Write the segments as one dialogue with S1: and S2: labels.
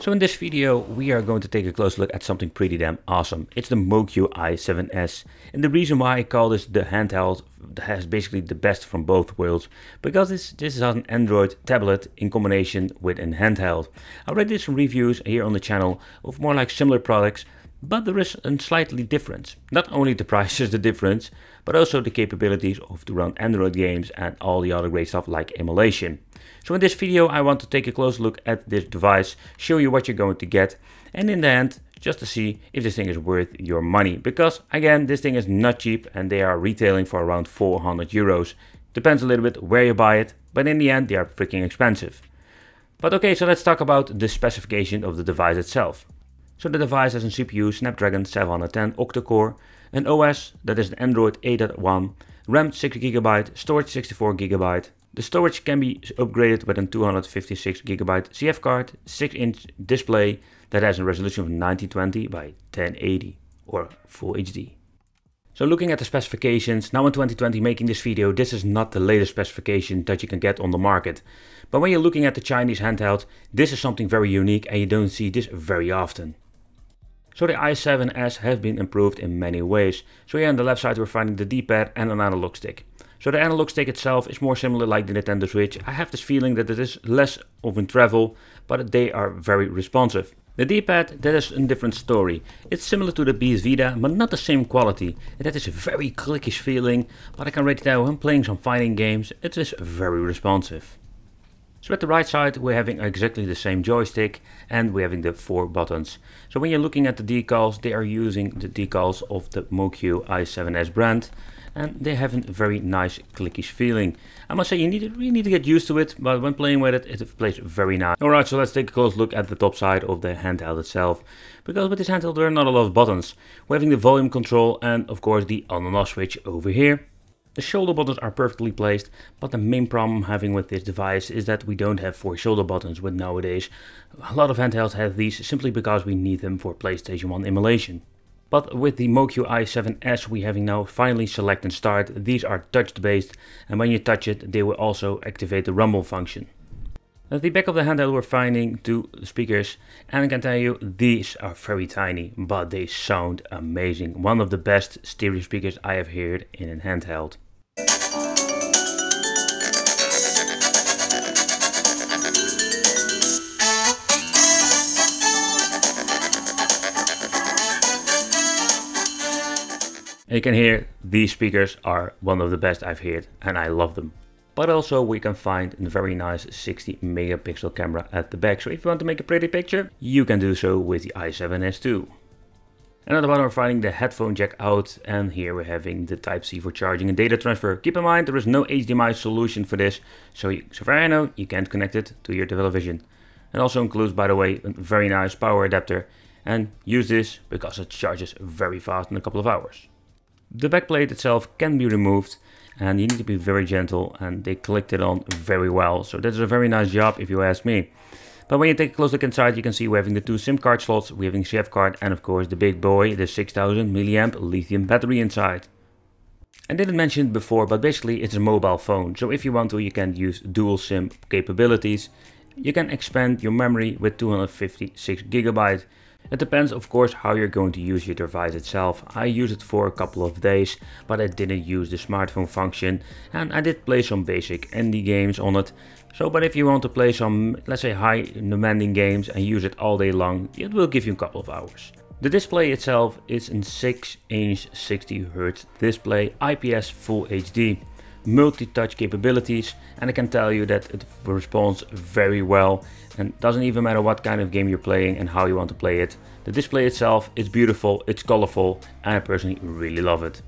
S1: So in this video we are going to take a close look at something pretty damn awesome. It's the Moqi i7s, and the reason why I call this the handheld that has basically the best from both worlds, because this is an Android tablet in combination with a handheld. I already did some reviews here on the channel of more like similar products, but there is a slightly difference. Not only the price is the difference, but also the capabilities of to run Android games and all the other great stuff like emulation. So in this video I want to take a close look at this device, show you what you're going to get, and in the end just to see if this thing is worth your money. Because again, this thing is not cheap and they are retailing for around 400 euros. Depends a little bit where you buy it, but in the end they are freaking expensive. But okay, so let's talk about the specification of the device itself. So the device has a CPU Snapdragon 710 octa-core, an OS that is an Android 8.1, RAM 6GB, storage 64GB. The storage can be upgraded with a 256GB CF card, 6-inch display that has a resolution of 1920 by 1080 or Full HD. So looking at the specifications, now in 2020 making this video, this is not the latest specification that you can get on the market. But when you're looking at the Chinese handheld, this is something very unique and you don't see this very often. So the i7s have been improved in many ways. So here on the left side we're finding the D-pad and an analog stick. So the analog stick itself is more similar like the Nintendo Switch. I have this feeling that it is less of a travel, but they are very responsive. The D-pad, that is a different story. It's similar to the PS Vita, but not the same quality. That is a very clickish feeling, but I can already tell when playing some fighting games, it is very responsive. So at the right side we're having exactly the same joystick and we're having the 4 buttons. So when you're looking at the decals, they are using the decals of the Moqi i7s brand, and they have a very nice clickish feeling. I must say you really need to get used to it, but when playing with it, it plays very nice. Alright, so let's take a close look at the top side of the handheld itself. Because with this handheld there are not a lot of buttons. We're having the volume control and of course the on and off switch over here. The shoulder buttons are perfectly placed, but the main problem I'm having with this device is that we don't have 4 shoulder buttons with nowadays. A lot of handhelds have these simply because we need them for PlayStation 1 emulation. But with the Moqi i7s we having now finally select and start. These are touch based, and when you touch it they will also activate the rumble function. At the back of the handheld we're finding 2 speakers, and I can tell you these are very tiny, but they sound amazing. One of the best stereo speakers I have heard in a handheld. And you can hear these speakers are one of the best I've heard and I love them. But also we can find a very nice 60 megapixel camera at the back, so if you want to make a pretty picture you can do so with the i7s too. And at the bottom we're finding the headphone jack out, and here we're having the Type-C for charging and data transfer. Keep in mind there is no HDMI solution for this, so far I know you can't connect it to your television. It also includes, by the way, a very nice power adapter, and use this because it charges very fast in a couple of hours. The backplate itself can be removed and you need to be very gentle, and they clicked it on very well, so that is a very nice job if you ask me. But when you take a close look inside you can see we're having the 2 SIM card slots, we're having CF card, and of course the big boy, the 6000 mAh lithium battery inside. I didn't mention it before, but basically it's a mobile phone, so if you want to you can use dual SIM capabilities. You can expand your memory with 256GB. It depends of course how you're going to use your device itself. I used it for a couple of days, but I didn't use the smartphone function, and I did play some basic indie games on it. So, but if you want to play some, let's say, high demanding games and use it all day long, it will give you a couple of hours. The display itself is a 6-inch 60Hz display, IPS Full HD, multi-touch capabilities, and I can tell you that it responds very well, and doesn't even matter what kind of game you're playing and how you want to play it. The display itself is beautiful, it's colorful, and I personally really love it.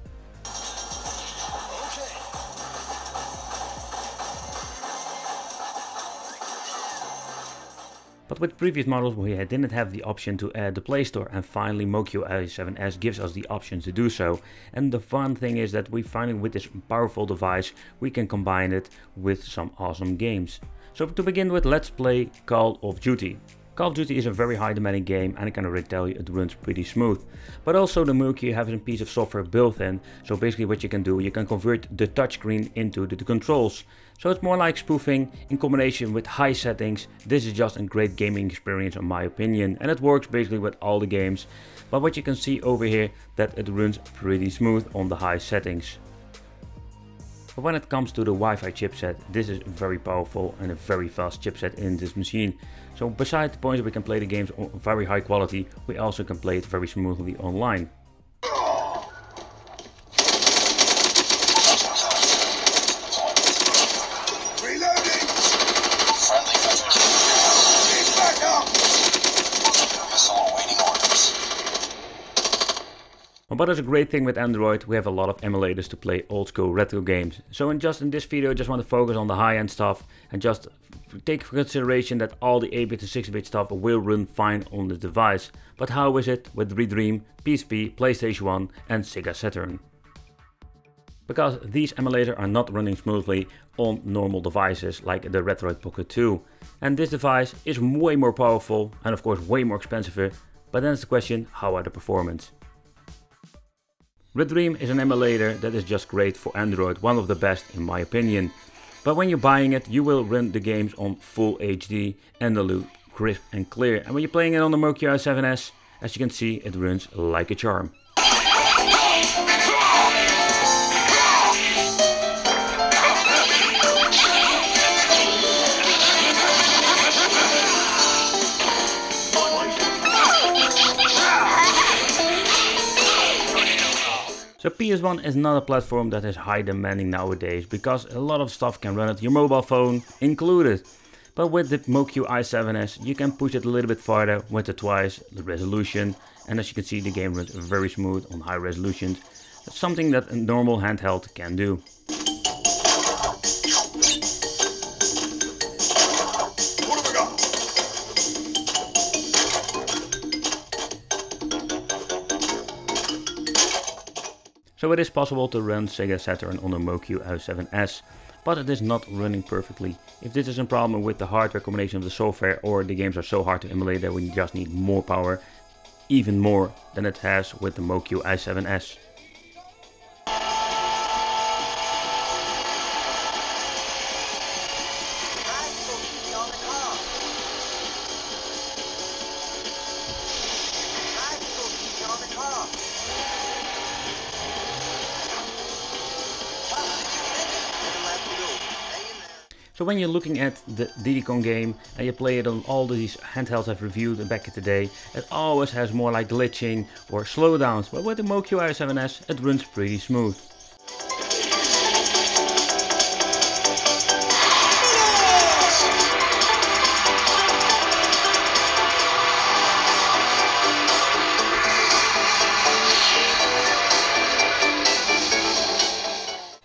S1: But with previous models we didn't have the option to add the Play Store, and finally Moqi i7s gives us the option to do so. And the fun thing is that we finally, with this powerful device, we can combine it with some awesome games. So to begin with, let's play Call of Duty. Call of Duty is a very high demanding game and I can already tell you it runs pretty smooth. But also the Moqi has a piece of software built in, so basically what you can do, you can convert the touchscreen into the controls. So it's more like spoofing in combination with high settings. This is just a great gaming experience in my opinion, and it works basically with all the games. But what you can see over here, that it runs pretty smooth on the high settings. But when it comes to the Wi-Fi chipset, this is very powerful and a very fast chipset in this machine. So besides the point that we can play the games on very high quality, we also can play it very smoothly online. But there's a great thing with Android, we have a lot of emulators to play old school retro games. So in this video I just want to focus on the high end stuff and just take into consideration that all the 8-bit and 16-bit stuff will run fine on the device. But how is it with Dream, PSP, PlayStation 1 and Sega Saturn? Because these emulators are not running smoothly on normal devices like the Retro Pocket 2. And this device is way more powerful and of course way more expensive, but then it's the question, how are the performance? Dream is an emulator that is just great for Android, one of the best in my opinion. But when you're buying it, you will run the games on full HD and they look crisp and clear. And when you're playing it on the Moqi i7s, as you can see, it runs like a charm. So PS1 is not a platform that is high demanding nowadays, because a lot of stuff can run at your mobile phone included. But with the Moqi i7s you can push it a little bit farther with the twice the resolution, and as you can see the game runs very smooth on high resolutions. That's something that a normal handheld can do. So it is possible to run Sega Saturn on the Moqi i7s, but it is not running perfectly. If this is a problem with the hardware combination of the software, or the games are so hard to emulate that we just need more power, even more than it has with the Moqi i7s. So when you're looking at the Diddy Kong game and you play it on all these handhelds I've reviewed back in the day, it always has more like glitching or slowdowns, but with the Moqi i7s it runs pretty smooth.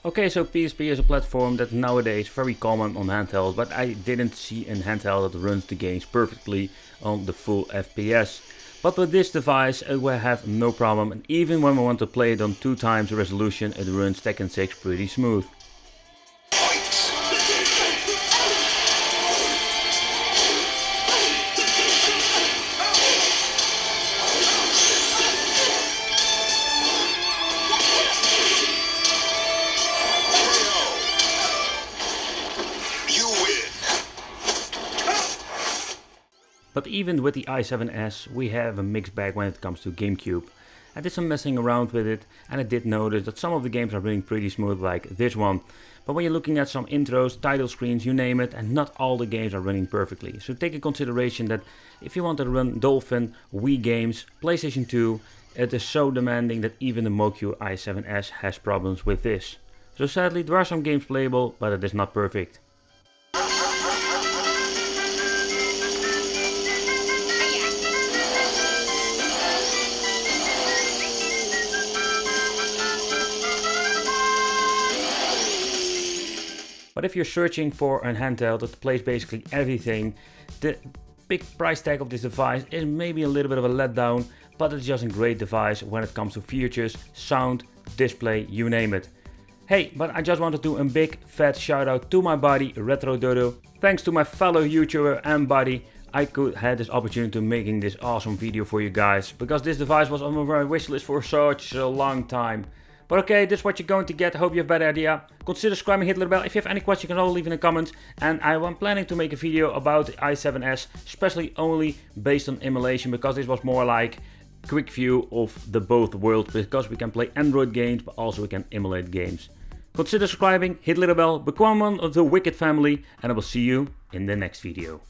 S1: Okay, so PSP is a platform that nowadays very common on handhelds, but I didn't see a handheld that runs the games perfectly on the full FPS. But with this device it will have no problem, and even when we want to play it on 2 times the resolution, it runs Tekken 6 pretty smooth. But even with the i7s we have a mixed bag when it comes to GameCube. I did some messing around with it and I did notice that some of the games are running pretty smooth, like this one. But when you're looking at some intros, title screens, you name it, and not all the games are running perfectly. So take in consideration that if you want to run Dolphin, Wii games, PlayStation 2, it is so demanding that even the Moqi i7s has problems with this. So sadly there are some games playable, but it is not perfect. But if you're searching for a handheld that plays basically everything, the big price tag of this device is maybe a little bit of a letdown, but it's just a great device when it comes to features, sound, display, you name it. Hey, but I just want to do a big fat shout out to my buddy Retro Dodo. Thanks to my fellow YouTuber and buddy, I could had this opportunity to making this awesome video for you guys, because this device was on my wish list for such a long time. But okay, this is what you're going to get. I hope you have a better idea. Consider subscribing, hit the bell. If you have any questions, you can all leave in the comments. And I am planning to make a video about the i7s, especially only based on emulation, because this was more like quick view of the both worlds, because we can play Android games, but also we can emulate games. Consider subscribing, hit the little bell, become one of the Wicked family, and I will see you in the next video.